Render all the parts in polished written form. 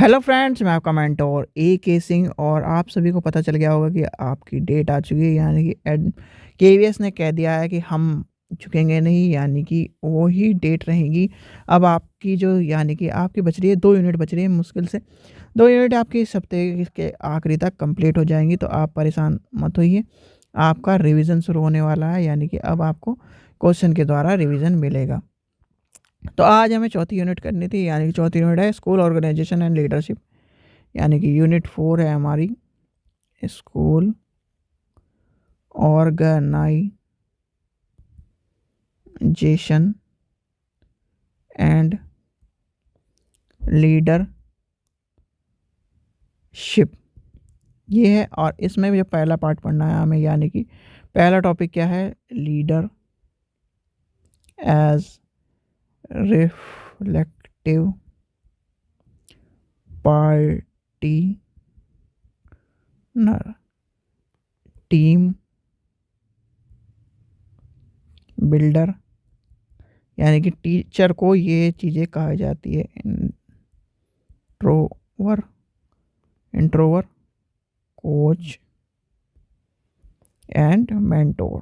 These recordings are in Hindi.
हेलो फ्रेंड्स, मैं आपका मेंटोर ए के सिंह और आप सभी को पता चल गया होगा कि आपकी डेट आ चुकी है। यानी कि केवीएस ने कह दिया है कि हम झुकेंगे नहीं, यानी कि वो ही डेट रहेगी। अब आपकी जो यानी कि आपकी बच रही है 2 यूनिट बच रही है, मुश्किल से 2 यूनिट आपकी इस हफ्ते के आखिरी तक कंप्लीट हो जाएंगी। तो आप परेशान मत होइए, आपका रिवीजन शुरू होने वाला है। यानी कि अब आपको क्वेश्चन के द्वारा रिवीजन मिलेगा। तो आज हमें चौथी यूनिट करनी थी, यानी कि चौथी यूनिट है स्कूल ऑर्गेनाइजेशन एंड लीडरशिप। यानी कि यूनिट 4 है हमारी स्कूल ऑर्गेनाइजेशन एंड लीडरशिप, ये है। और इसमें भी जो पहला पार्ट पढ़ना है हमें, यानी कि पहला टॉपिक क्या है, leader as reflective partner, team builder. यानी कि टीचर को ये चीज़ें कहा जाती है, introvert introvert coach and mentor.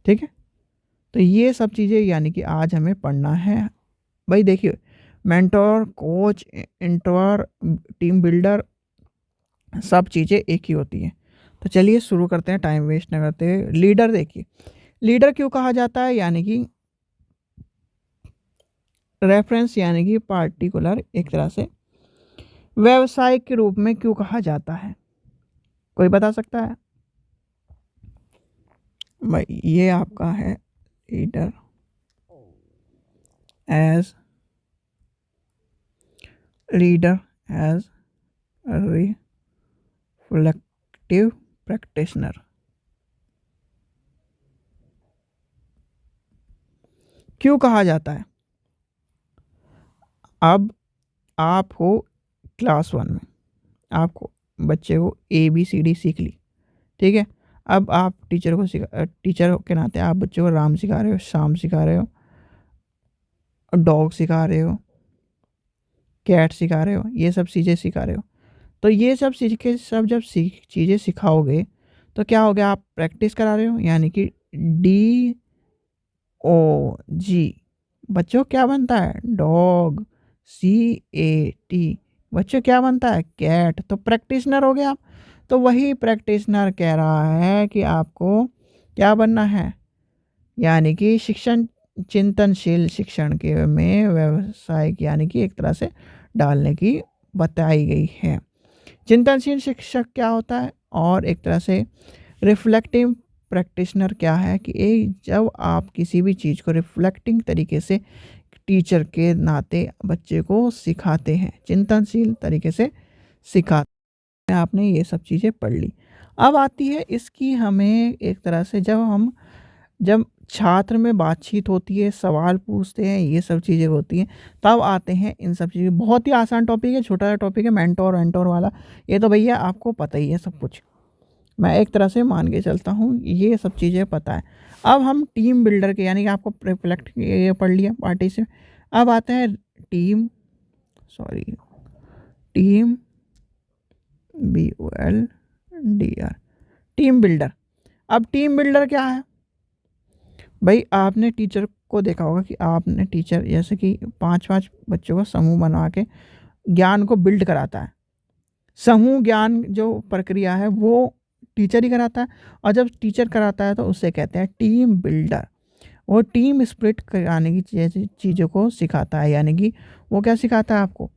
ठीक है, तो ये सब चीज़ें यानी कि आज हमें पढ़ना है। भाई देखिए, मेंटोर, कोच, इंट्रोवर, टीम बिल्डर, सब चीज़ें एक ही होती हैं। तो चलिए शुरू करते हैं, टाइम वेस्ट ना करते हुए। लीडर, देखिए लीडर क्यों कहा जाता है, यानी कि रेफरेंस, यानी कि पार्टिकुलर, एक तरह से व्यवसाय के रूप में क्यों कहा जाता है, कोई बता सकता है? भाई ये आपका है लीडर एज रिफ्लेक्टिव प्रैक्टिशनर। क्यों कहा जाता है? अब आप हो क्लास 1 में, आपको बच्चे को ABCD सीख ली, ठीक है। अब आप टीचर के नाते आप बच्चे को राम सिखा रहे हो, शाम सिखा रहे हो, डॉग सिखा रहे हो, कैट सिखा रहे हो, ये सब चीज़ें सिखा रहे हो। तो ये सब सीख के सब जब चीज़ें सिखाओगे तो क्या हो गया, आप प्रैक्टिस करा रहे हो। यानी कि DOG, बच्चों क्या बनता है, डॉग। CAT, बच्चों क्या बनता है, कैट। तो प्रैक्टिशनर हो गया आप। तो वही प्रैक्टिशनर कह रहा है कि आपको क्या बनना है, यानी कि शिक्षण, चिंतनशील शिक्षण के में व्यवसायिक, यानी कि एक तरह से डालने की बताई गई है। चिंतनशील शिक्षक क्या होता है, और एक तरह से रिफ्लेक्टिव प्रैक्टिशनर क्या है कि जब आप किसी भी चीज़ को रिफ्लेक्टिंग तरीके से टीचर के नाते बच्चे को सिखाते हैं, चिंतनशील तरीके से सिखाते हैं। आपने ये सब चीज़ें पढ़ ली। अब आती है इसकी हमें एक तरह से, जब छात्र में बातचीत होती है, सवाल पूछते हैं, ये सब चीज़ें होती हैं, तब आते हैं इन सब चीज़ें। बहुत ही आसान टॉपिक है, छोटा सा टॉपिक है, मेंटोर वेंटोर वाला। ये तो भैया आपको पता ही है सब कुछ, मैं एक तरह से मान के चलता हूँ ये सब चीज़ें पता है। अब हम टीम बिल्डर के, यानी कि आपको रिफ्लेक्ट ये पढ़ लिया पार्टी से। अब आते हैं टीम BULDR, टीम बिल्डर। अब टीम बिल्डर क्या है, भाई आपने टीचर को देखा होगा कि आपने टीचर जैसे कि 5-5 बच्चों का समूह बना के ज्ञान को बिल्ड कराता है। समूह ज्ञान जो प्रक्रिया है वो टीचर ही कराता है, और जब टीचर कराता है तो उससे कहते हैं टीम बिल्डर। वो टीम स्पिरिट कराने की चीज़ों को सिखाता है। यानी कि वो क्या सिखाता है आपको,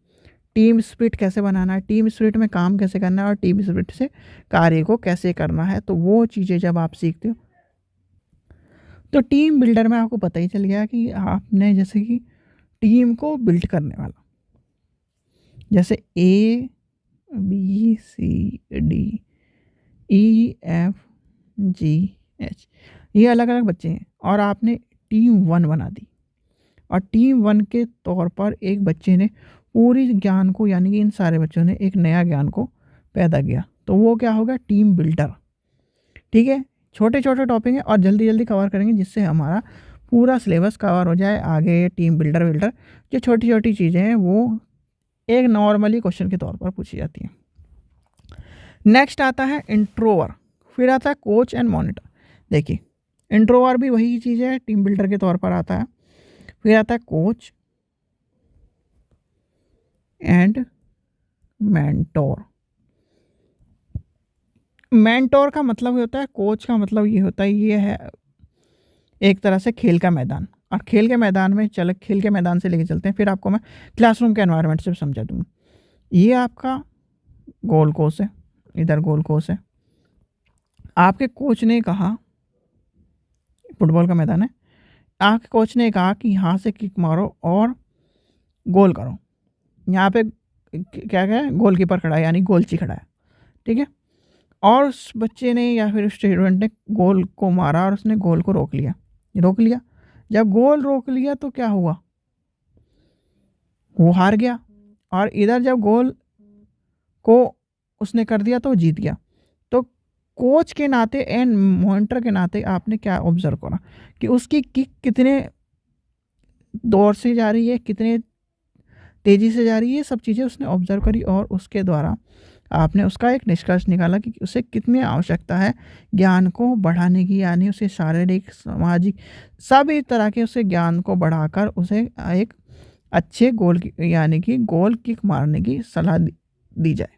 टीम स्पिरिट कैसे बनाना है, टीम स्पिरिट में काम कैसे करना है, और टीम स्पिरिट से कार्य को कैसे करना है। तो वो चीज़ें जब आप सीखते हो तो टीम बिल्डर में आपको पता ही चल गया कि आपने जैसे कि टीम को बिल्ड करने वाला, जैसे ABCDEFGH, ये अलग अलग बच्चे हैं, और आपने टीम 1 बना दी। और टीम 1 के तौर पर एक बच्चे ने पूरी ज्ञान को, यानी कि इन सारे बच्चों ने एक नया ज्ञान को पैदा किया, तो वो क्या होगा, टीम बिल्डर। ठीक है, छोटे छोटे टॉपिक हैं और जल्दी जल्दी कवर करेंगे जिससे हमारा पूरा सिलेबस कवर हो जाए, आगे टीम बिल्डर विल्डर जो छोटी छोटी चीज़ें हैं वो एक नॉर्मली क्वेश्चन के तौर पर पूछी जाती हैं। नेक्स्ट आता है इंट्रोवर, फिर आता है कोच एंड मॉनिटर। देखिए इंट्रोवर भी वही चीज़ है, टीम बिल्डर के तौर पर आता है। फिर आता है कोच एंड मेंटोर। मेंटोर का मतलब ये होता है, कोच का मतलब ये होता है, ये है एक तरह से खेल का मैदान। और खेल के मैदान में खेल के मैदान से लेके चलते हैं, फिर आपको मैं क्लासरूम के एनवायरनमेंट से समझा दूँगा। ये आपका गोल कोर्स है, इधर गोल कोर्स है। आपके कोच ने कहा, फुटबॉल का मैदान है, आपके कोच ने कहा कि यहाँ से किक मारो और गोल करो। यहाँ पे क्या क्या है, गोलकीपर खड़ा है यानी गोलची खड़ा है, ठीक है। और उस बच्चे ने या फिर स्टूडेंट ने गोल को मारा और उसने गोल को रोक लिया। जब गोल रोक लिया तो क्या हुआ, वो हार गया। और इधर जब गोल को उसने कर दिया तो वो जीत गया। तो कोच के नाते एंड मॉनिटर के नाते आपने क्या ऑब्जर्व करा कि उसकी किक कितने दौर से जा रही है, कितने तेज़ी से जा रही है, ये सब चीज़ें उसने ऑब्जर्व करी और उसके द्वारा आपने उसका एक निष्कर्ष निकाला कि उसे कितनी आवश्यकता है ज्ञान को बढ़ाने की, यानी उसे शारीरिक सामाजिक सभी तरह के उसे ज्ञान को बढ़ाकर उसे एक अच्छे गोल यानी कि गोल किक मारने की सलाह दी जाए।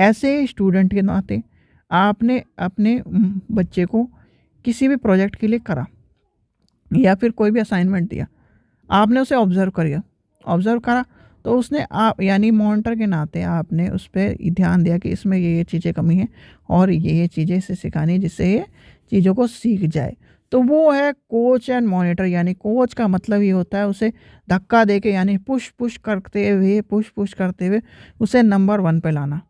ऐसे स्टूडेंट के नाते आपने अपने बच्चे को किसी भी प्रोजेक्ट के लिए करा या फिर कोई भी असाइनमेंट दिया, आपने उसे ऑब्ज़र्व करा तो उसने आप यानी मॉनिटर के नाते आपने उस पर ध्यान दिया कि इसमें ये चीज़ें कमी है और ये चीज़ें इसे सिखानी जिससे ये चीज़ों को सीख जाए। तो वो है कोच एंड मॉनिटर। यानी कोच का मतलब ये होता है उसे धक्का दे के यानी पुश करते हुए उसे नंबर 1 पे लाना,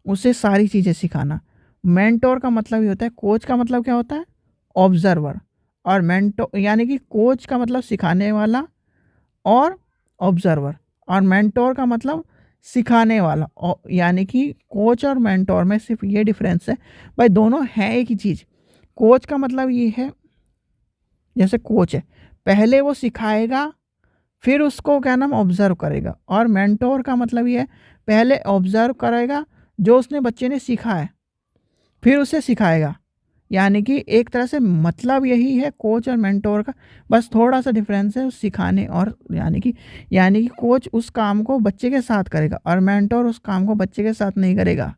उसे सारी चीज़ें सिखाना। मेंटोर का मतलब ये होता है, कोच का मतलब क्या होता है, ऑब्जर्वर, और मेंटोर यानी कि कोच का मतलब सिखाने वाला और ऑब्जर्वर, और मेंटोर का मतलब सिखाने वाला। यानी कि कोच और मेंटोर में सिर्फ ये डिफरेंस है, भाई दोनों हैं एक ही चीज़। कोच का मतलब ये है, जैसे कोच है पहले वो सिखाएगा फिर उसको क्या नाम ऑब्जर्व करेगा, और मेंटोर का मतलब ये है पहले ऑब्जर्व करेगा जो उसने बच्चे ने सीखा है फिर उसे सिखाएगा। यानी कि एक तरह से मतलब यही है कोच और मेंटोर का, बस थोड़ा सा डिफरेंस है उस सिखाने और यानी कि कोच उस काम को बच्चे के साथ करेगा और मेंटोर उस काम को बच्चे के साथ नहीं करेगा।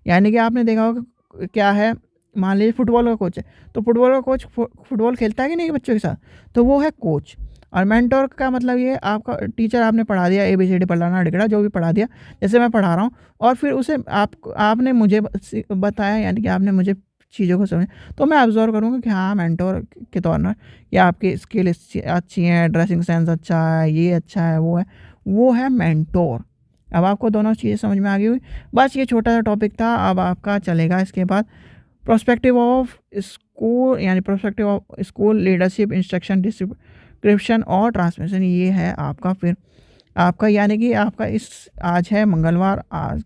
यानी कि आपने देखा होगा क्या है, मान लीजिए फुटबॉल का कोच है तो फुटबॉल का कोच फुटबॉल खेलता है कि नहीं बच्चों के साथ, तो वो है कोच। और मेंटोर का मतलब ये है आपका टीचर, आपने पढ़ा दिया ABCD पढ़ाना डिगड़ा जो भी पढ़ा दिया, जैसे मैं पढ़ा रहा हूँ और फिर उसे आपने मुझे बताया, यानी कि आपने मुझे चीज़ों को समझ, तो मैं ऑब्जर्व करूँगा कि हाँ मेंटोर के तौर पर या आपकी स्किल अच्छी है, ड्रेसिंग सेंस अच्छा है, ये अच्छा है, वो है मेंटोर। अब आपको दोनों चीज़ें समझ में आ गई हुई। बस ये छोटा सा टॉपिक था, अब आपका चलेगा इसके बाद प्रोस्पेक्टिव ऑफ स्कूल, यानी prospective of school leadership, instruction, description और ट्रांसमिशन। ये है आपका फिर आपका यानी कि आपका आज है मंगलवार, आज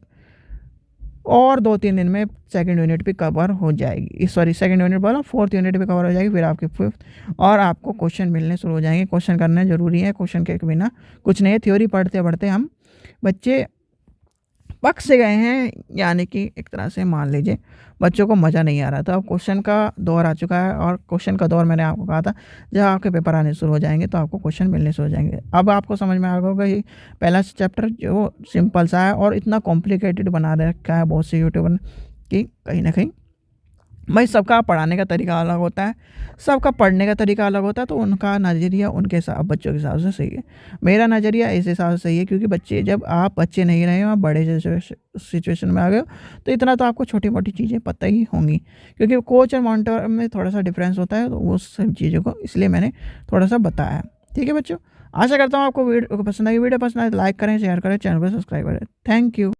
और 2-3 दिन में सेकंड यूनिट भी कवर हो जाएगी, सेकंड यूनिट बोला, 4th यूनिट भी कवर हो जाएगी, फिर आपकी 5th, और आपको क्वेश्चन मिलने शुरू हो जाएंगे। क्वेश्चन करना ज़रूरी है, क्वेश्चन के बिना कुछ नहीं है। थ्योरी पढ़ते पढ़ते हम बच्चे पक से गए हैं, यानी कि एक तरह से मान लीजिए बच्चों को मज़ा नहीं आ रहा। तो अब क्वेश्चन का दौर आ चुका है, और क्वेश्चन का दौर मैंने आपको कहा था जब आपके पेपर आने शुरू हो जाएंगे तो आपको क्वेश्चन मिलने शुरू हो जाएंगे। अब आपको समझ में आ गया होगा ये पहला चैप्टर जो सिंपल सा है और इतना कॉम्प्लिकेटेड बना रखा है बहुत से यूट्यूबर कि कहीं ना कहीं भाई सबका पढ़ाने का तरीका अलग होता है, सबका पढ़ने का तरीका अलग होता है, तो उनका नज़रिया उनके हिसाब बच्चों के हिसाब से सही है। मेरा नज़रिया इस हिसाब से सही है क्योंकि आप बच्चे नहीं रहे हो, आप बड़े सिचुएशन में आ गए हो, तो इतना तो आपको छोटी मोटी चीज़ें पता ही होंगी। क्योंकि कोच और मॉनिटर में थोड़ा सा डिफरेंस होता है, तो वो सब चीज़ों को इसलिए मैंने थोड़ा सा बताया है। ठीक है बच्चों, आशा करता हूँ आपको वीडियो पसंद आई। वीडियो पसंद आए तो लाइक करें, शेयर करें, चैनल को सब्सक्राइब करें। Thank you.